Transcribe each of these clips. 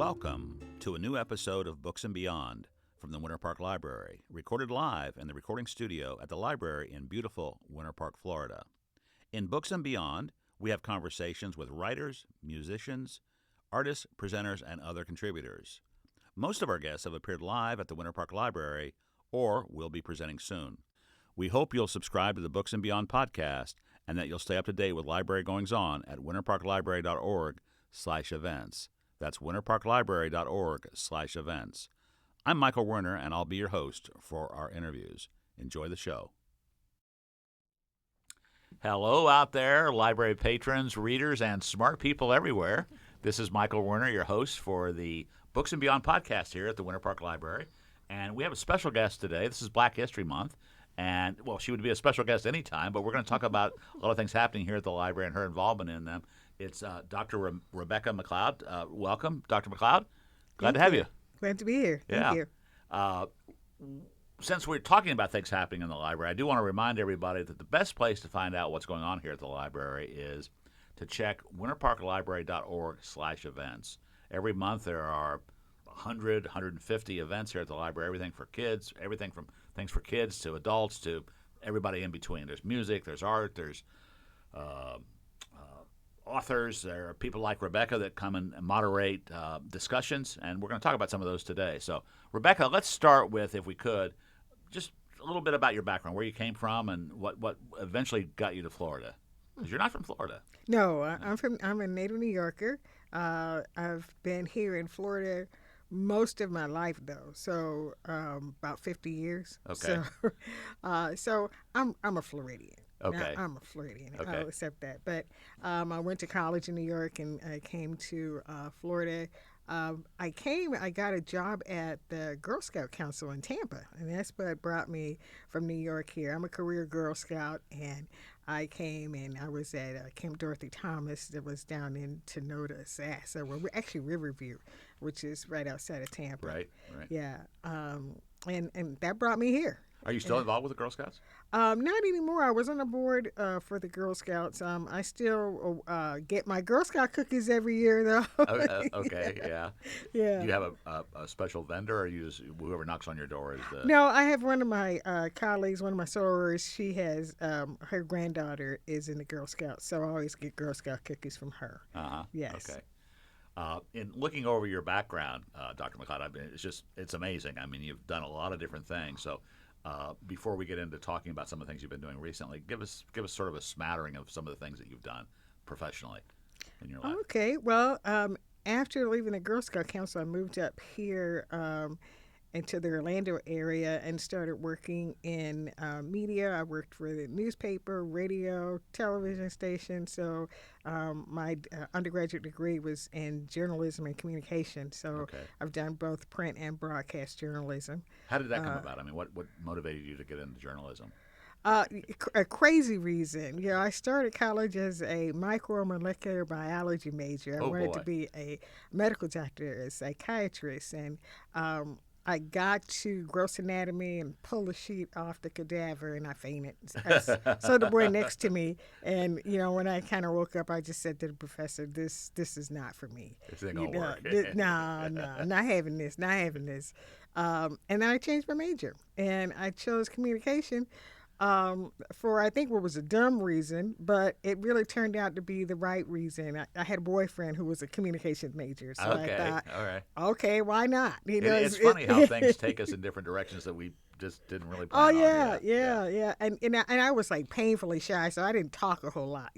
Welcome to a new episode of Books and Beyond from the Winter Park Library, recorded live in the recording studio at the library in beautiful Winter Park, Florida. In Books and Beyond, we have conversations with writers, musicians, artists, presenters, and other contributors. Most of our guests have appeared live at the Winter Park Library or will be presenting soon. We hope you'll subscribe to the Books and Beyond podcast and that you'll stay up to date with library goings-on at winterparklibrary.org/events. That's winterparklibrary.org/events. I'm Michael Werner, and I'll be your host for our interviews. Enjoy the show. Hello out there, library patrons, readers, and smart people everywhere. This is Michael Werner, your host for the Books and Beyond podcast here at the Winter Park Library. And we have a special guest today. This is Black History Month. And, well, she would be a special guest anytime, but we're going to talk about a lot of things happening here at the library and her involvement in them. It's Dr. Rebekah McCloud. Welcome, Dr. McCloud. Glad to have you. Glad to be here. Yeah. Thank you. Since we're talking about things happening in the library, I do want to remind everybody that the best place to find out what's going on here at the library is to check winterparklibrary.org/events. Every month there are 100, 150 events here at the library, everything for kids, everything from things for kids to adults to everybody in between. There's music, there's art, there's authors, there are people like Rebekah that come and moderate discussions, and we're going to talk about some of those today. So, Rebekah, let's start with, if we could, just a little bit about your background, where you came from, and what eventually got you to Florida. Because you're not from Florida. No, I'm a native New Yorker. I've been here in Florida most of my life, though, so about 50 years. Okay. So I'm a Floridian. Okay. I'm a Floridian. Okay. I'll accept that. But I went to college in New York, and I came to Florida. I got a job at the Girl Scout Council in Tampa, and that's what brought me from New York here. I'm a career Girl Scout, and I came and I was at Camp Dorothy Thomas that was down in Tenoda, Sass, or actually Riverview, which is right outside of Tampa. Right. Yeah. And that brought me here. Are you still involved with the Girl Scouts? Not anymore. I was on the board for the Girl Scouts. I still get my Girl Scout cookies every year, though. Okay, yeah. Yeah. Do you have a special vendor, or you just, whoever knocks on your door is the... No, I have one of my colleagues, one of my sorors. She has, her granddaughter is in the Girl Scouts, so I always get Girl Scout cookies from her. Uh-huh. Yes. Okay. In looking over your background, Dr. McCloud, it's amazing. I mean, you've done a lot of different things, so... before we get into talking about some of the things you've been doing recently, give us sort of a smattering of some of the things that you've done professionally in your life. Okay. Well, after leaving the Girl Scout Council, I moved up here into the Orlando area and started working in media. I worked for the newspaper, radio, television station. So my undergraduate degree was in journalism and communication. So Okay. I've done both print and broadcast journalism. How did that come about? I mean, what motivated you to get into journalism? A crazy reason. You know, I started college as a micromolecular biology major. I wanted to be a medical doctor, a psychiatrist, and I got to gross anatomy and pull a sheet off the cadaver, and I fainted. So the boy next to me, and when I kind of woke up, I just said to the professor, "This is not for me. This ain't gonna work." No, not having this, not having this." And then I changed my major, and I chose communication. For I think what was a dumb reason, but it really turned out to be the right reason. I had a boyfriend who was a communications major, so Okay. I thought, all right. okay, why not? It's funny how things take us in different directions that we just didn't really plan on. Yeah. And I was like painfully shy, so I didn't talk a whole lot.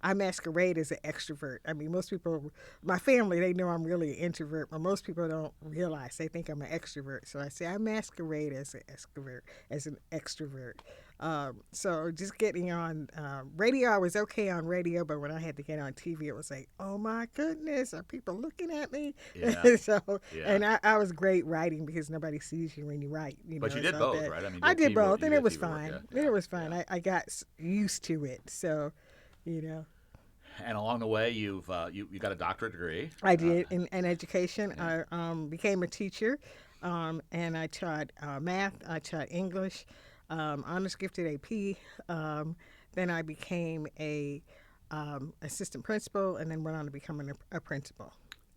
I masquerade as an extrovert. I mean, most people, my family, they know I'm really an introvert, but most people don't realize. They think I'm an extrovert. So I say I masquerade as an extrovert. So just getting on radio, I was okay on radio, but when I had to get on TV, it was like, oh my goodness, are people looking at me? Yeah. And I was great writing because nobody sees you when you write. But you did both, right? I mean, I did both, and it was TV work, fine. yeah. It was fine. I got used to it, so. And along the way, you got a doctorate degree. I did in education. Yeah. I became a teacher, and I taught math. I taught English, honors gifted AP. Then I became a assistant principal, and then went on to become a principal.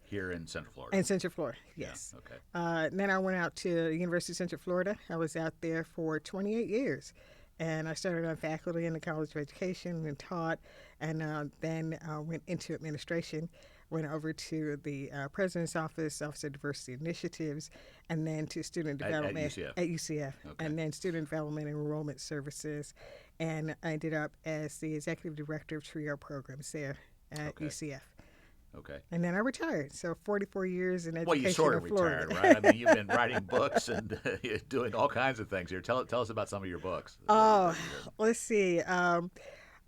Here in Central Florida. In Central Florida, yes. Yeah, okay. Then I went out to the University of Central Florida. I was out there for 28 years. And I started on faculty in the College of Education and taught, and then went into administration, went over to the President's Office, Office of Diversity Initiatives, and then to Student Development At UCF, Okay. and then Student Development and Enrollment Services. And I ended up as the Executive Director of TRIO programs there at Okay. UCF. Okay. And then I retired. So 44 years in education. Well, you sort of in Florida. retired, right? I mean, you've been writing books and doing all kinds of things here. Tell us about some of your books. Oh, let's see.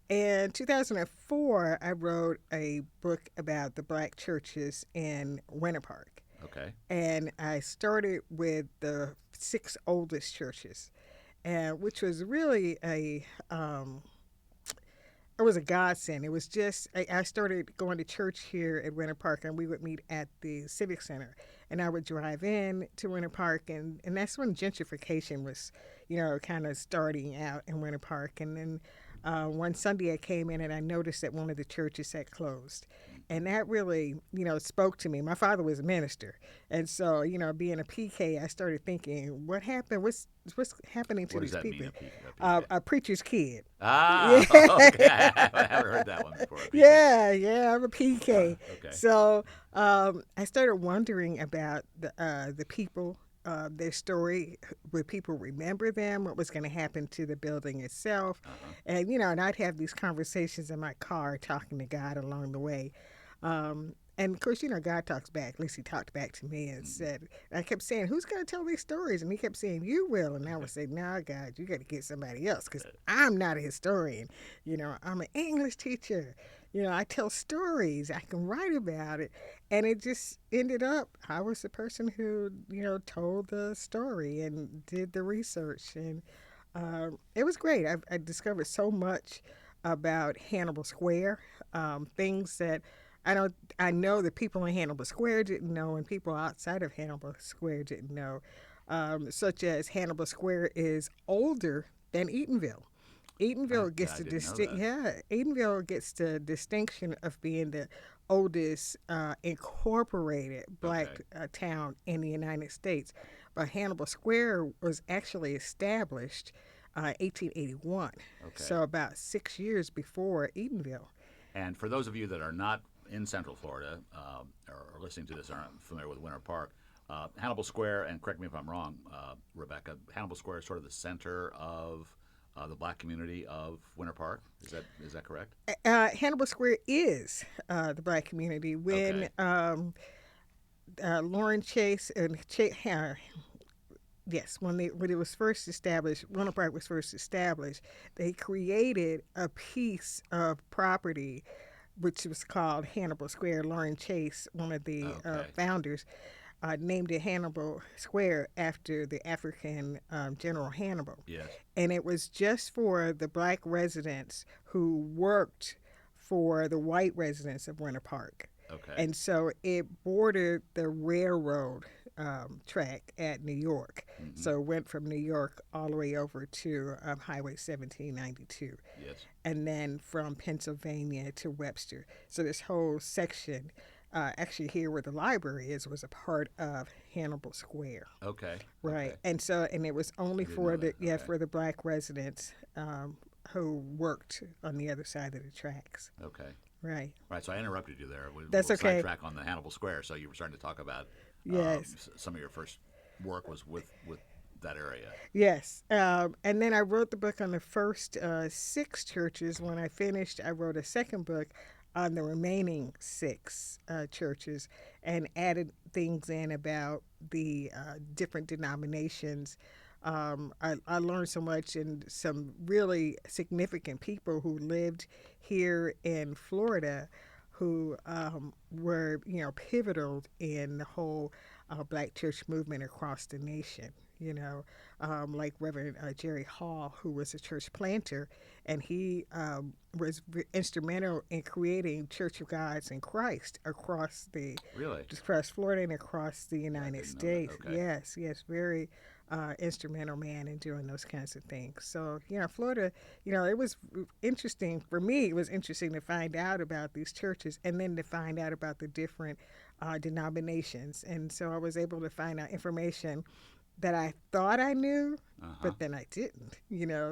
In 2004, I wrote a book about the black churches in Winter Park. Okay. And I started with the 6 oldest churches, and which was really it was a godsend. It was just, I started going to church here at Winter Park, and we would meet at the Civic Center. And I would drive in to Winter Park, and that's when gentrification was, kind of starting out in Winter Park. And then one Sunday I came in and I noticed that one of the churches had closed. And that really, spoke to me. My father was a minister. And so, being a PK, I started thinking, what happened? What's happening to What does these that people? mean, a PK? A preacher's kid. Ah, Yeah. okay. I haven't heard that one before. PK. Yeah, I'm a PK. Okay. So I started wondering about the people, their story. Would people remember them? What was going to happen to the building itself? And and I'd have these conversations in my car, talking to God along the way. And of course, God talks back. At least he talked back to me and said, I kept saying, who's going to tell these stories? And he kept saying, you will. And I would say, nah, God, you got to get somebody else because I'm not a historian. I'm an English teacher. I tell stories. I can write about it. And it just ended up, I was the person who, told the story and did the research. And it was great. I discovered so much about Hannibal Square, things that I know that people in Hannibal Square didn't know and people outside of Hannibal Square didn't know, such as Hannibal Square is older than Eatonville. Eatonville gets the Eatonville gets the distinction of being the oldest incorporated black town in the United States. But Hannibal Square was actually established 1881, so about 6 years before Eatonville. And for those of you that are not in Central Florida or listening to this aren't familiar with Winter Park, Hannibal Square, and correct me if I'm wrong, Rebekah, Hannibal Square is sort of the center of the black community of Winter Park. Is that correct? Hannibal Square is the black community. When Lauren Chase and when it was first established, Winter Park was first established, they created a piece of property which was called Hannibal Square. Lauren Chase, one of the founders, named it Hannibal Square after the African General Hannibal. Yes. And it was just for the black residents who worked for the white residents of Winter Park. Okay. And so it bordered the railroad track at New York. Mm-hmm. So it went from New York all the way over to Highway 1792. Yes. And then from Pennsylvania to Webster. So this whole section, actually here where the library is, was a part of Hannibal Square. Okay. Right. Okay. And it was only for the black residents who worked on the other side of the tracks. Okay. Right. Right. So I interrupted you there. That's we'll okay. Sidetrack on the Hannibal Square. So you were starting to talk about some of your first work was with that area. Yes. And then I wrote the book on the first 6 churches. When I finished, I wrote a second book on the remaining 6 churches and added things in about the different denominations. I learned so much, and some really significant people who lived here in Florida who were, pivotal in the whole black church movement across the nation. Like Reverend Jerry Hall, who was a church planter, and he was instrumental in creating Church of God's in Christ across Florida and across the United States. Okay. Yes, very instrumental man in doing those kinds of things. So, Florida, it was interesting for me. It was interesting to find out about these churches and then to find out about the different denominations. And so I was able to find out information that I thought I knew, Uh-huh. but then I didn't,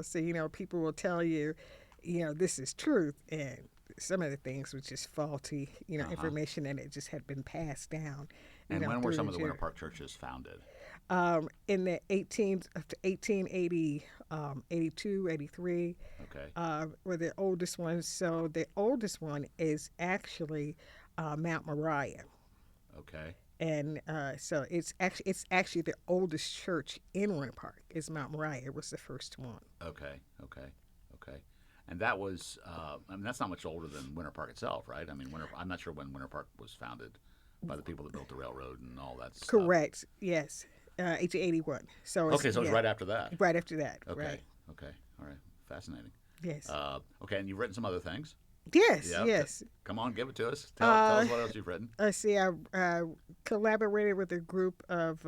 So, people will tell you, this is truth. And some of the things was just faulty, Uh-huh. information, and it just had been passed down, And when were through some the of the Winter year. Park churches founded? In the 1880, 82, 83, Okay. were the oldest ones. So the oldest one is actually Mount Moriah. Okay. And so it's actually the oldest church in Winter Park is Mount Moriah. It was the first one. Okay. Okay. Okay. And that was, I mean, that's not much older than Winter Park itself, right? I mean, I'm not sure when Winter Park was founded by the people that built the railroad and all that stuff. Correct. Yes. 1881. So Okay, so it's yeah, right after that. right after that. Okay. Right. Okay. All right. Fascinating. Yes. Okay, and you've written some other things. Yes. Yeah. Yes. Come on, give it to us. Tell us what else you've written. Let's see. I collaborated with a group of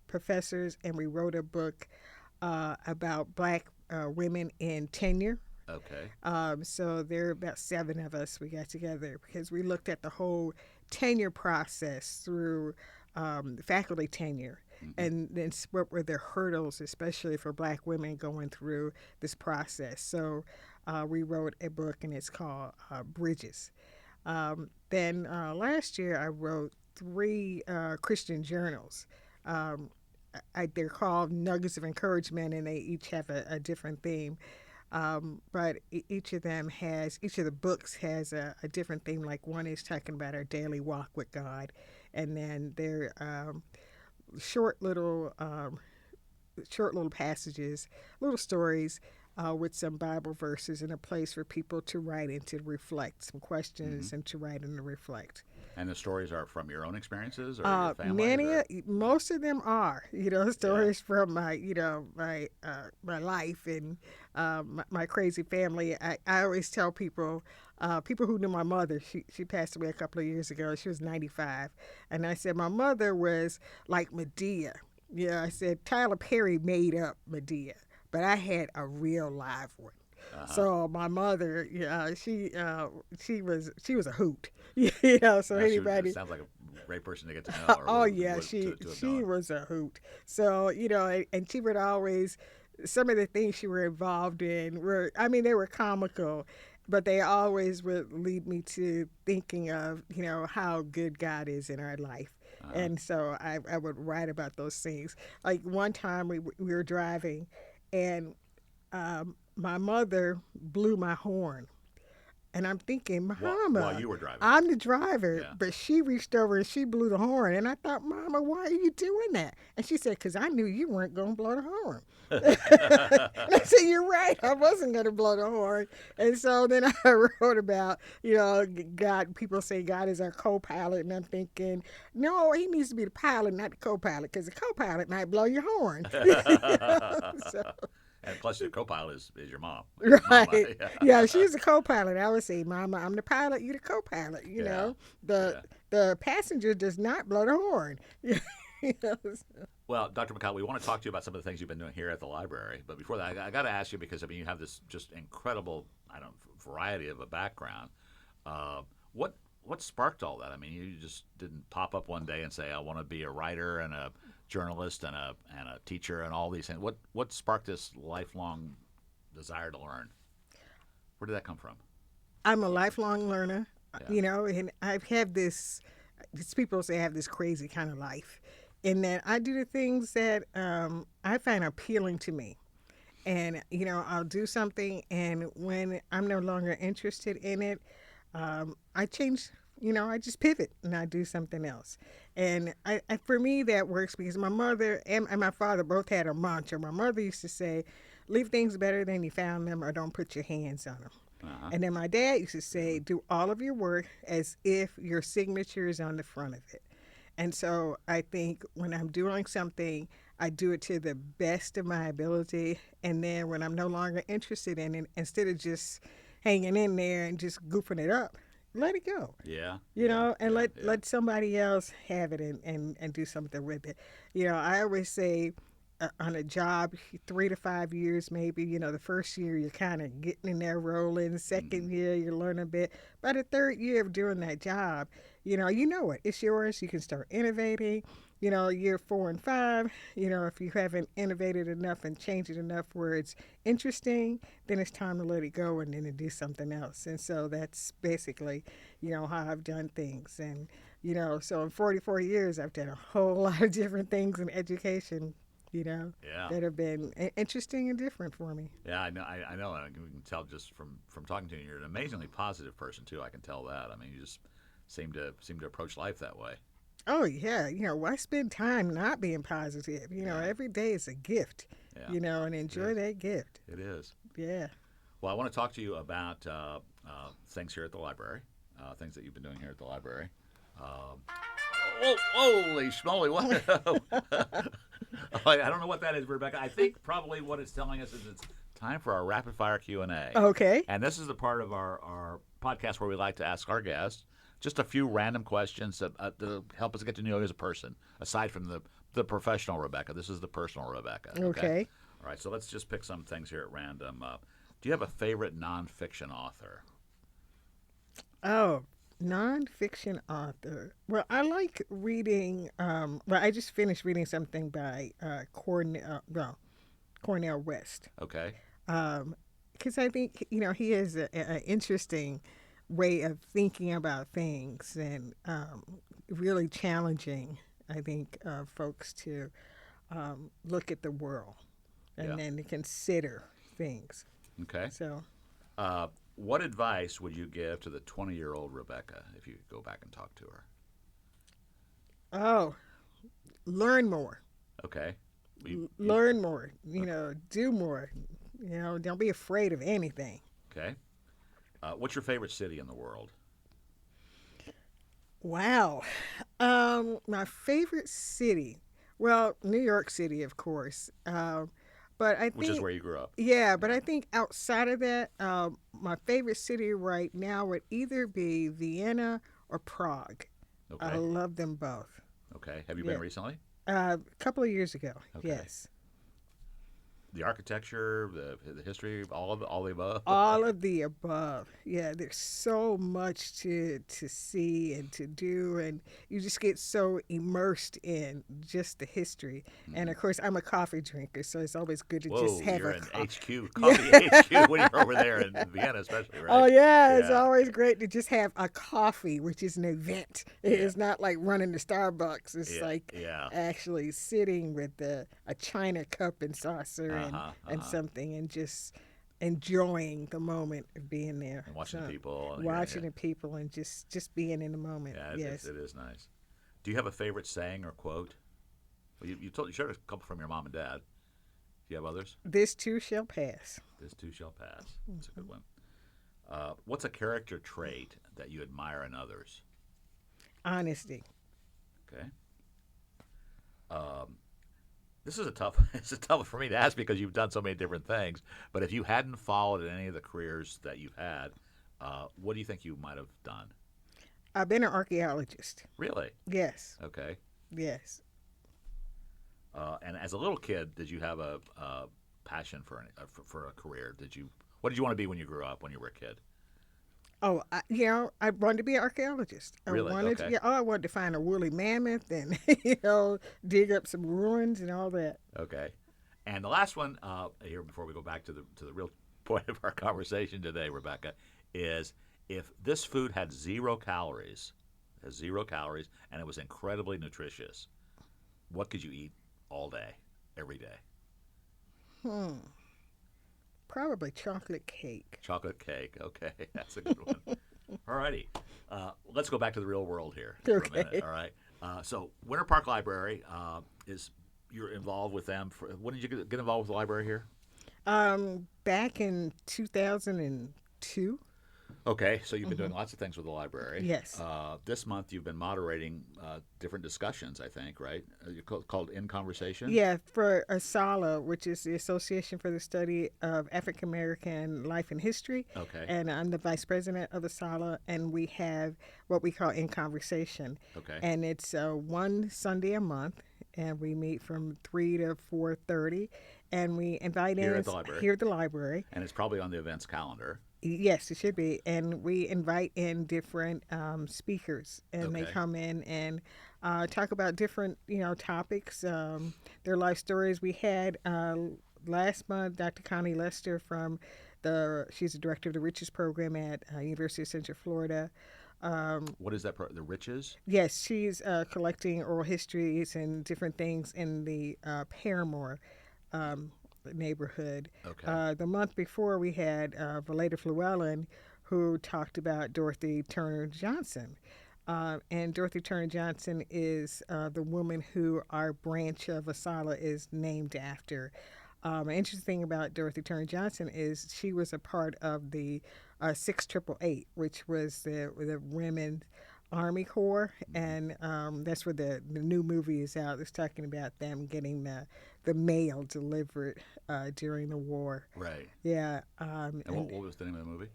professors, and we wrote a book about Black women in tenure. Okay. So there are about 7 of us. We got together because we looked at the whole tenure process through faculty tenure. And then what were the hurdles, especially for Black women going through this process. So we wrote a book, and it's called Bridges. Then last year I wrote 3 Christian journals. They're called Nuggets of Encouragement, and they each have a different theme. But each of the books has a different theme. Like one is talking about our daily walk with God, and then they're short little passages, little stories with some Bible verses and a place for people to write and to reflect some questions and to write and to reflect. And the stories are from your own experiences or your family? Most of them are, stories from my life and my crazy family. I always tell people who knew my mother, she passed away a couple of years ago. She was 95. And I said, my mother was like Medea. I said, Tyler Perry made up Medea, but I had a real live one. So my mother, she was a hoot, So anybody. Sounds like a great person to get to know. Oh yeah, she was a hoot. So and she would always, some of the things she were involved in they were comical, but they always would lead me to thinking of how good God is in our life. And so I would write about those things. Like one time we were driving, and my mother blew my horn. And I'm thinking, Mama, while you were driving. I'm the driver, Yeah. but she reached over and she blew the horn. And I thought, Mama, why are you doing that? And she said, because I knew you weren't going to blow the horn. And I said, you're right. I wasn't going to blow the horn. And so then I wrote about, God. People say God is our co-pilot. And I'm thinking, no, he needs to be the pilot, not the co-pilot, because the co-pilot might blow your horn. So. And plus, your co-pilot is your mom. Right. Mama. Yeah, she's a co-pilot. I would say, Mama, I'm the pilot, you the co-pilot. The passenger does not blow the horn. Well, Dr. McCloud, we want to talk to you about some of the things you've been doing here at the library. But before that, I got to ask you, because you have this just incredible, variety of a background. What sparked all that? I mean, you just didn't pop up one day and say, I want to be a writer and a journalist and a teacher and all these things. What sparked this lifelong desire to learn? Where did that come from? I'm a lifelong learner, Yeah. and I've had these people say I have this crazy kind of life, in that I do the things that I find appealing to me. And, I'll do something, and when I'm no longer interested in it, I change, I just pivot and I do something else. And for me, that works because my mother and my father both had a mantra. My mother used to say, leave things better than you found them, or don't put your hands on them. Uh-huh. And then my dad used to say, do all of your work as if your signature is on the front of it. And so I think when I'm doing something, I do it to the best of my ability. And then when I'm no longer interested in it, instead of just hanging in there and just goofing it up, let it go. Yeah. And let somebody else have it and do something with it. I always say on a job 3 to 5 years, maybe. The first year you're kind of getting in there rolling. Second year you're learning a bit. By the third year of doing that job, you know it. It's yours. You can start innovating. Year 4 and 5, if you haven't innovated enough and changed it enough where it's interesting, then it's time to let it go and then to do something else. And so that's basically, how I've done things. And, so in 44 years, I've done a whole lot of different things in education, Yeah. that have been interesting and different for me. Yeah, I know. I know. We can tell just from talking to you. You're an amazingly positive person too. I can tell that. I mean, you just seem to approach life that way. Oh, yeah. Why spend time not being positive? Yeah. Every day is a gift, Yeah. and enjoy that gift. It is. Yeah. Well, I want to talk to you about things here at the library, things that you've been doing here at the library. Holy schmoly! What? I don't know what that is, Rebecca. I think probably what it's telling us is it's time for our rapid fire Q&A. Okay. And this is the part of our podcast where we like to ask our guests just a few random questions to help us get to know you as a person, aside from the professional Rebecca. This is the personal Rebecca. Okay. All right, so let's just pick some things here at random. Do you have a favorite nonfiction author? Oh, nonfiction author. Well, I like reading. I just finished reading something by Cornell West. Okay. Because I think he has an interesting way of thinking about things and really challenging. I think folks to look at the world and then to consider things. Okay. So. What advice would you give to the 20-year-old Rebecca if you could go back and talk to her? Oh, learn more. Okay. Learn more. Do more. Don't be afraid of anything. Okay. What's your favorite city in the world? Wow. My favorite city. Well, New York City, of course. But I think, which is where you grew up. Yeah, but I think outside of that, my favorite city right now would either be Vienna or Prague. Okay. I love them both. Okay. Have you been recently? A couple of years ago. Okay. Yes. The architecture, the history, all the above. All of the above. Yeah, there's so much to see and to do, and you just get so immersed in just the history. Mm-hmm. And of course, I'm a coffee drinker, so it's always good to just have you're a an HQ, coffee HQ when you're over there in Vienna, especially, right? Oh yeah, it's always great to just have a coffee, which is an event. It's not like running to Starbucks. It's actually sitting with a china cup and saucer. And something, and just enjoying the moment of being there, and watching people, the people, and just being in the moment. Yeah, yes, it is nice. Do you have a favorite saying or quote? Well, you shared a couple from your mom and dad. Do you have others? This too shall pass. This too shall pass. That's a good one. What's a character trait that you admire in others? Honesty. Okay. This is it's a tough for me to ask because you've done so many different things. But if you hadn't followed in any of the careers that you've had, what do you think you might have done? I've been an archaeologist. Really? Yes. Okay. Yes. And as a little kid, did you have a passion for a career? What did you want to be when you grew up? When you were a kid? Oh, I wanted to be an archaeologist. Really? Okay. I wanted to find a woolly mammoth and, dig up some ruins and all that. Okay. And the last one here before we go back to the real point of our conversation today, Rebecca, is if this food had 0 calories, and it was incredibly nutritious, what could you eat all day, every day? Probably chocolate cake. Chocolate cake. Okay, that's a good one. All righty. Let's go back to the real world here for a minute. All right. So Winter Park Library you're involved with them. When did you get involved with the library here? Back in 2002. Okay, so you've been doing lots of things with the library. Yes. This month you've been moderating different discussions, I think, right? Called In Conversation? Yeah, for ASALA, which is the Association for the Study of African American Life and History. Okay. And I'm the vice president of ASALA, and we have what we call In Conversation. Okay. And it's one Sunday a month. and we meet from 3 to 4:30, and we invite Here in at the library. here at the library. And it's probably on the events calendar. Yes, it should be. And we invite in different speakers, and they Okay. come in and talk about different, topics, their life stories. We had last month Dr. Connie Lester she's the director of the Riches program at University of Central Florida. What is that? The Riches? Yes, she's collecting oral histories and different things in the Paramore neighborhood. Okay. The month before, we had Valeda Llewellyn, who talked about Dorothy Turner Johnson. And Dorothy Turner Johnson is the woman who our branch of ASALA is named after. An interesting thing about Dorothy Turner Johnson is she was a part of the 6888, which was the Women's Army Corps, and that's where the new movie is out. It's talking about them getting the mail delivered during the war. Right. Yeah. And what was the name of the movie?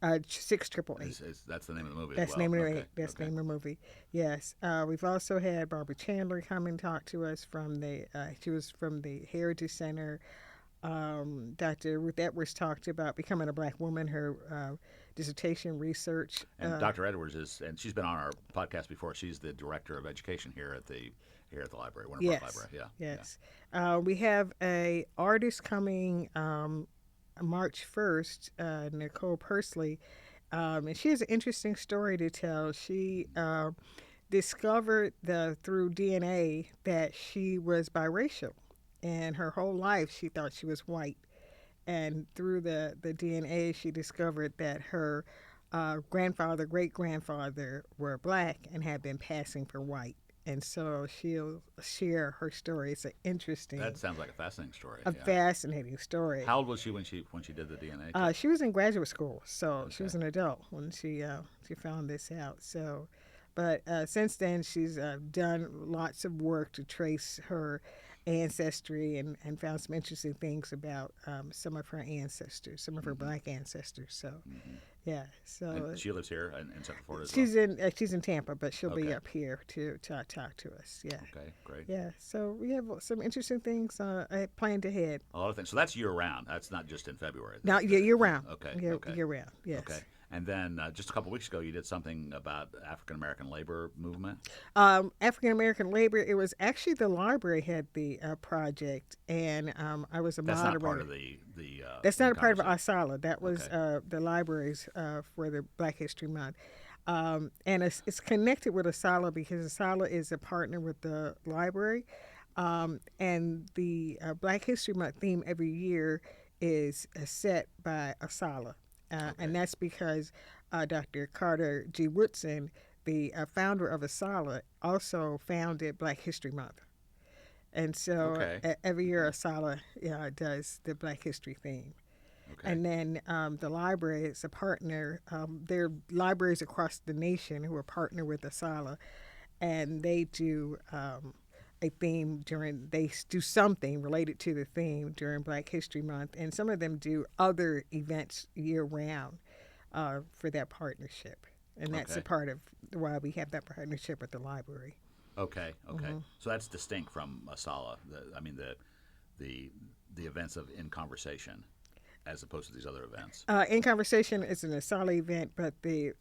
6888. That's the name of the movie That's as the well. name of Okay. that's the Okay. name of the movie. Yes. We've also had Barbara Chandler come and talk to us she was from the Heritage Center. Dr. Ruth Edwards talked about becoming a black woman, her dissertation research. And Dr. Edwards and she's been on our podcast before. She's the director of education here at the library, Winter Park Library. Yeah. Yes. We have a artist coming March 1st, Nicole Pursley, and she has an interesting story to tell. She discovered through DNA that she was biracial, and her whole life she thought she was white. And through the DNA, she discovered that her grandfather, great grandfather were black and had been passing for white. And so she'll share her story. It's an interesting, That sounds like a fascinating story. a Yeah. fascinating story. How old was she when she did the DNA? She was in graduate school, so Okay. she was an adult when she found this out. So, but since then, she's done lots of work to trace her ancestry and found some interesting things about some of her ancestors, some of her black ancestors. So, yeah. So And she lives here in Central Florida as she's in Tampa, but she'll be Okay. up here to talk to us. Yeah. well? Okay, great. Yeah. So we have some interesting things planned ahead. A lot of things. So that's year round. That's not just in February. Now, year round. Okay. Year round. Yes. Okay. And then just a couple weeks ago, you did something about African American labor movement. African American labor. It was actually the library had the project, and I was a That's moderator. not part of the. That's not a part of conversation. ASALA. That was Okay. the libraries for the Black History Month. And it's connected with ASALA because ASALA is a partner with the library. And the Black History Month theme every year is set by ASALA. And that's because Dr. Carter G. Woodson, the founder of ASALA, also founded Black History Month. And so every year ASALA does the Black History theme. Okay. And then the library is a partner. There are libraries across the nation who are partner with ASALA, and they do a theme they do something related to the theme during Black History Month, and some of them do other events year round for that partnership. And that's a part of why we have that partnership with the library. Okay. So that's distinct from ASALA. The events of In Conversation, as opposed to these other events. In Conversation is an ASALA event, but the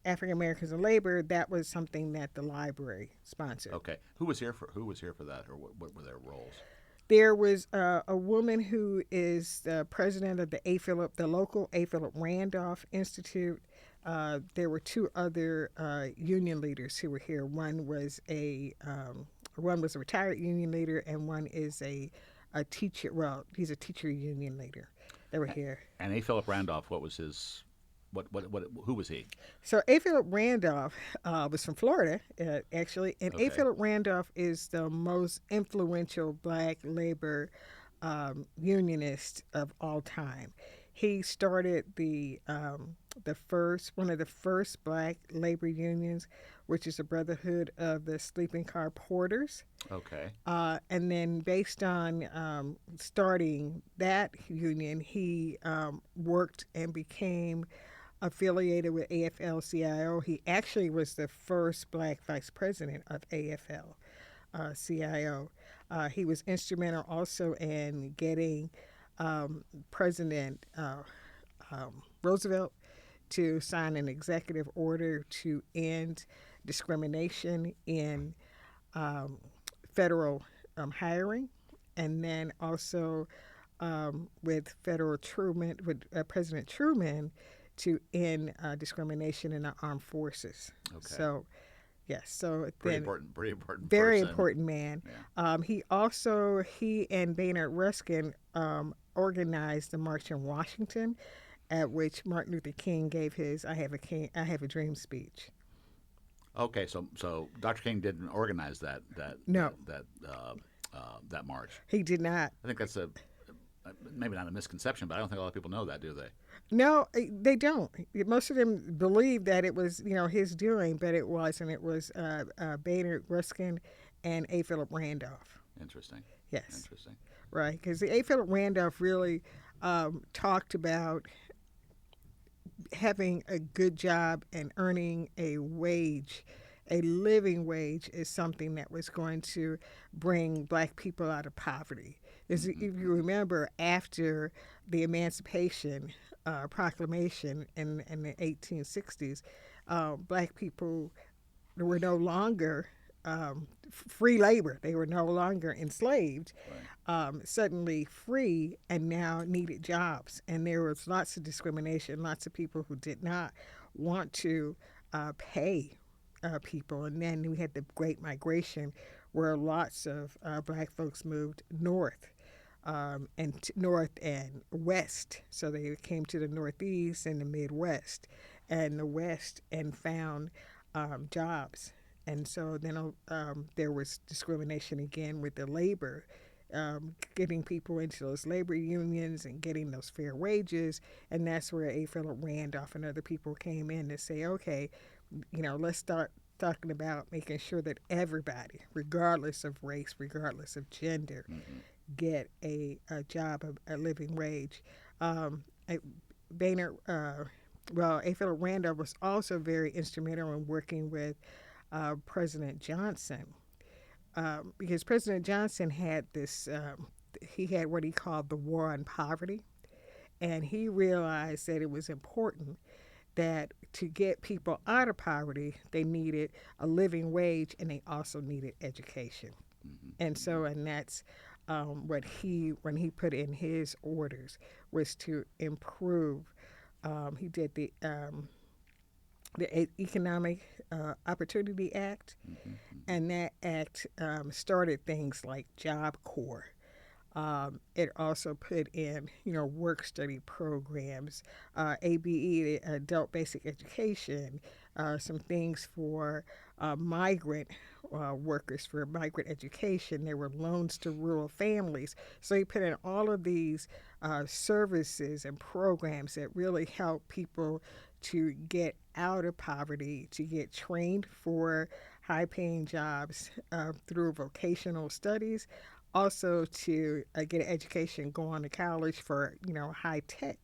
African Americans in Labor, that was something that the library sponsored. Okay. Who was here for that, or what were their roles? There was a woman who is the president of the local A. Philip Randolph Institute. There were two other union leaders who were here. One was a retired union leader, and one is a teacher. Well, he's a teacher union leader. They were here. And A. Philip Randolph, what was his? Who was he? So A. Philip Randolph was from Florida, actually, and Okay. A. Philip Randolph is the most influential Black labor unionist of all time. He started one of the first Black labor unions, which is the Brotherhood of the Sleeping Car Porters. Okay. And then based on starting that union, he worked and became affiliated with AFL-CIO. He actually was the first Black vice president of AFL. CIO. He was instrumental also in getting President Roosevelt to sign an executive order to end discrimination in um, federal hiring, and then also with President Truman to end discrimination in the armed forces. Okay. So yes, so Pretty then important, pretty important very person. important man. Yeah. He and Baynard Ruskin organized the March in Washington, at which Martin Luther King gave his I have a dream" speech. Okay, so Dr. King didn't organize No, that march. he did not. I think that's maybe not a misconception, but I don't think a lot of people know that, do they? No, they don't. Most of them believe that it was, his doing, but it wasn't. It was Baynard Ruskin and A. Philip Randolph. Interesting. Yes, Interesting. right. Because A. Philip Randolph really talked about having a good job and earning a wage, a living wage, is something that was going to bring black people out of poverty. If you remember, after the Emancipation Proclamation in the 1860s, black people were no longer free labor. They were no longer enslaved, suddenly free, and now needed jobs. And there was lots of discrimination, lots of people who did not want to pay people. And then we had the Great Migration, where lots of black folks moved north. North and west. So they came to the Northeast and the Midwest and the West and found jobs. And so then there was discrimination again with the labor, getting people into those labor unions and getting those fair wages. And that's where A. Philip Randolph and other people came in to say, okay, let's start talking about making sure that everybody, regardless of race, regardless of gender, get a job, a living wage. Boehner, A. Philip Randolph was also very instrumental in working with President Johnson, because President Johnson had he had what he called the war on poverty, and he realized that it was important that to get people out of poverty, they needed a living wage and they also needed education. And that's when he put in his orders was to improve. He did the Economic Opportunity Act, and that act started things like Job Corps. It also put in, work study programs, ABE, the Adult Basic Education, some things for migrant workers, for migrant education. There were loans to rural families. So he put in all of these services and programs that really help people to get out of poverty, to get trained for high-paying jobs through vocational studies, also to get an education, go on to college for, high-tech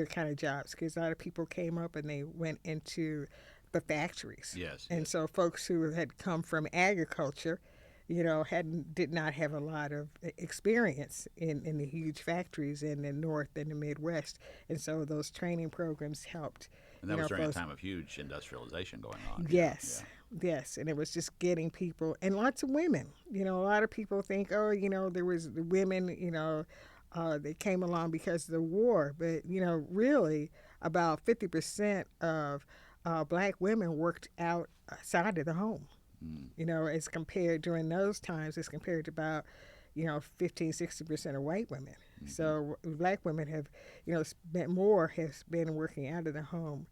kind of jobs, because a lot of people came up and they went into the factories. Yes. And so folks who had come from agriculture, did not have a lot of experience in the huge factories in the North and the Midwest. And so those training programs helped. And that was during a time of huge industrialization going on. Yes. Yes, and it was just getting people, and lots of women. A lot of people think, there was the women, they came along because of the war. But, really about 50% of black women worked outside of the home. As compared during those times, as compared to about, 15-60% of white women. So black women have, spent more, has been working out of the home.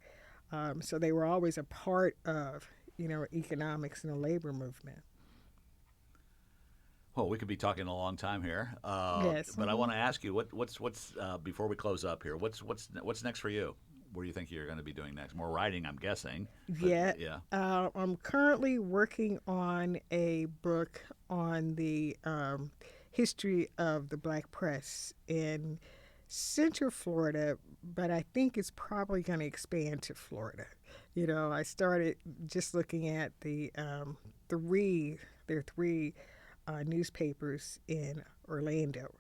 So they were always a part of, economics and the labor movement. Well, we could be talking a long time here. Yes. But I want to ask you, what's before we close up here, what's next for you? What do you think you're going to be doing next? More writing, I'm guessing. Yeah. I'm currently working on a book on the history of the black press in Central Florida, but I think it's probably going to expand to Florida. I started just looking at there are three newspapers in Orlando,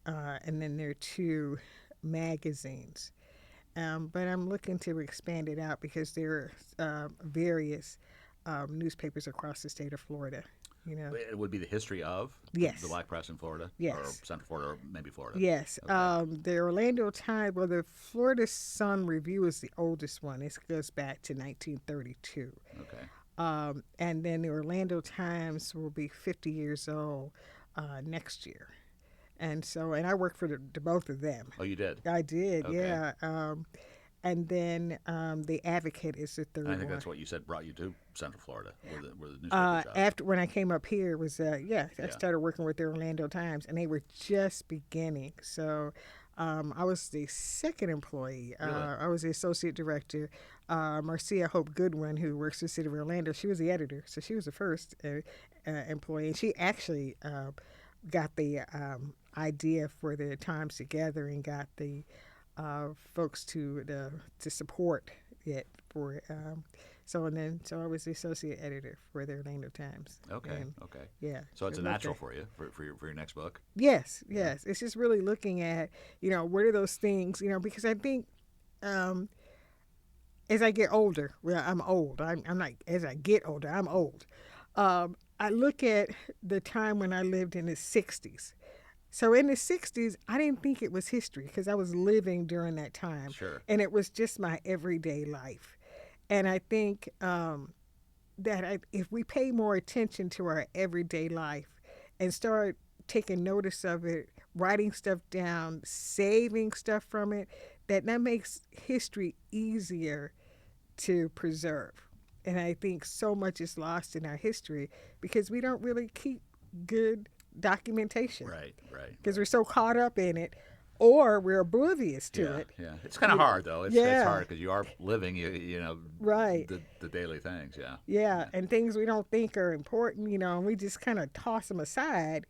and then there are 2 magazines. But I'm looking to expand it out because there are various newspapers across the state of Florida. You know. It would be the history of the Yes. black press in Florida, or Yes. Central Florida, or maybe Florida. Yes. Okay. The Orlando Times, well, the Florida Sun Review is the oldest one. It goes back to 1932. Okay. And then the Orlando Times will be 50 years old next year. And I work for the both of them. Oh, you did? I did, Okay. yeah. And then the Advocate is the third And I think one. that's what you said brought you to Central Florida, where the newspapers are. After when I came up here was I Yeah. started working with the Orlando Times, and they were just beginning. So I was the second employee. Really? I was the associate director. Marcia Hope Goodwin, who works for the city of Orlando, she was the editor, so she was the first employee. And she actually got the idea for the Times together and got the folks to support it for. So I was the associate editor for the Orlando Times. Okay. And, Okay. yeah. So it's a loved natural that. for you for your next book. Yes, yes. It's just really looking at, what are those things, because I think as I get older, well, I'm old. I'm not, as I get older, I'm old. I look at the time when I lived in the 60s. So in the 60s, I didn't think it was history because I was living during that time. Sure. And it was just my everyday life. And I think if we pay more attention to our everyday life and start taking notice of it, writing stuff down, saving stuff from it, that makes history easier to preserve. And I think so much is lost in our history because we don't really keep good documentation. Right. Because we're so caught up in it, or we're oblivious to it. Yeah. It's kind of hard though. It's hard because you are living, Right. the daily things. Yeah. Yeah, and things we don't think are important, and we just kind of toss them aside.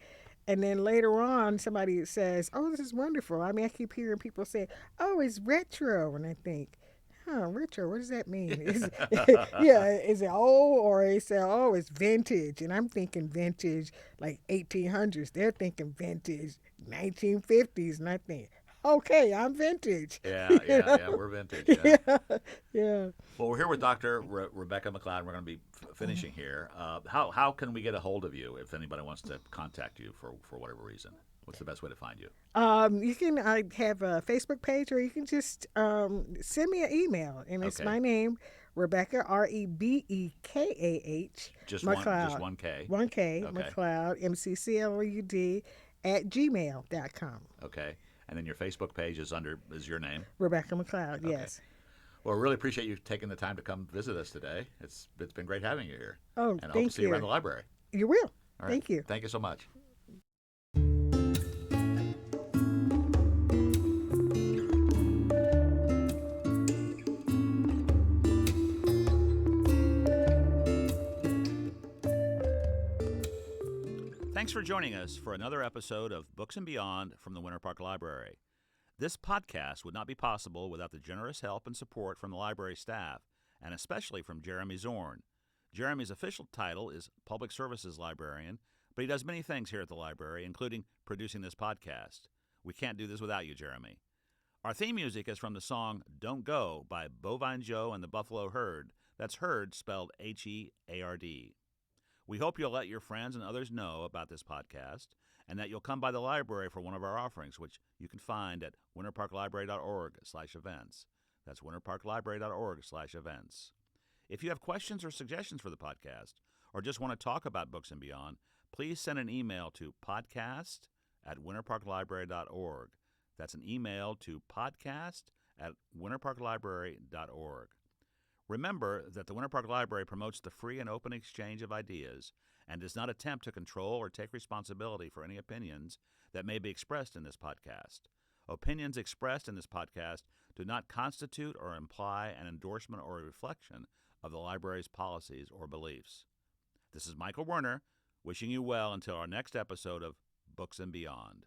And then later on, somebody says, "Oh, this is wonderful." I mean, I keep hearing people say, "Oh, it's retro," and I think, retro, what does that mean? Is it old, or they say, "Oh, it's vintage," and I'm thinking vintage like 1800s. They're thinking vintage 1950s, and I think, okay, I'm vintage. Yeah. We're vintage. Yeah. Yeah. Well, we're here with Dr. Rebekah McCloud. We're going to be finishing here. How can we get a hold of you if anybody wants to contact you for whatever reason? What's the best way to find you? You can have a Facebook page, or you can just send me an email, and it's my name, Rebekah, Rebekah, Just McCloud. one K. One K, Okay. McCloud, McCloud @gmail.com. Okay. And then your Facebook page is your name. Rebekah McCloud, yes. Well, I really appreciate you taking the time to come visit us today. It's been great having you here. Oh, And I hope thank to see you you. around the library. You will. All right. Thank you. Thank you so much. Thanks for joining us for another episode of Books and Beyond from the Winter Park Library. This podcast would not be possible without the generous help and support from the library staff, and especially from Jeremy Zorn. Jeremy's official title is Public Services Librarian, but he does many things here at the library, including producing this podcast. We can't do this without you, Jeremy. Our theme music is from the song Don't Go by Bovine Joe and the Buffalo Herd. That's Herd spelled Heard. We hope you'll let your friends and others know about this podcast and that you'll come by the library for one of our offerings, which you can find at winterparklibrary.org/events. That's winterparklibrary.org/events. If you have questions or suggestions for the podcast or just want to talk about Books and Beyond, please send an email to podcast@winterparklibrary.org. That's an email to podcast@winterparklibrary.org. Remember that the Winter Park Library promotes the free and open exchange of ideas and does not attempt to control or take responsibility for any opinions that may be expressed in this podcast. Opinions expressed in this podcast do not constitute or imply an endorsement or a reflection of the library's policies or beliefs. This is Michael Werner, wishing you well until our next episode of Books and Beyond.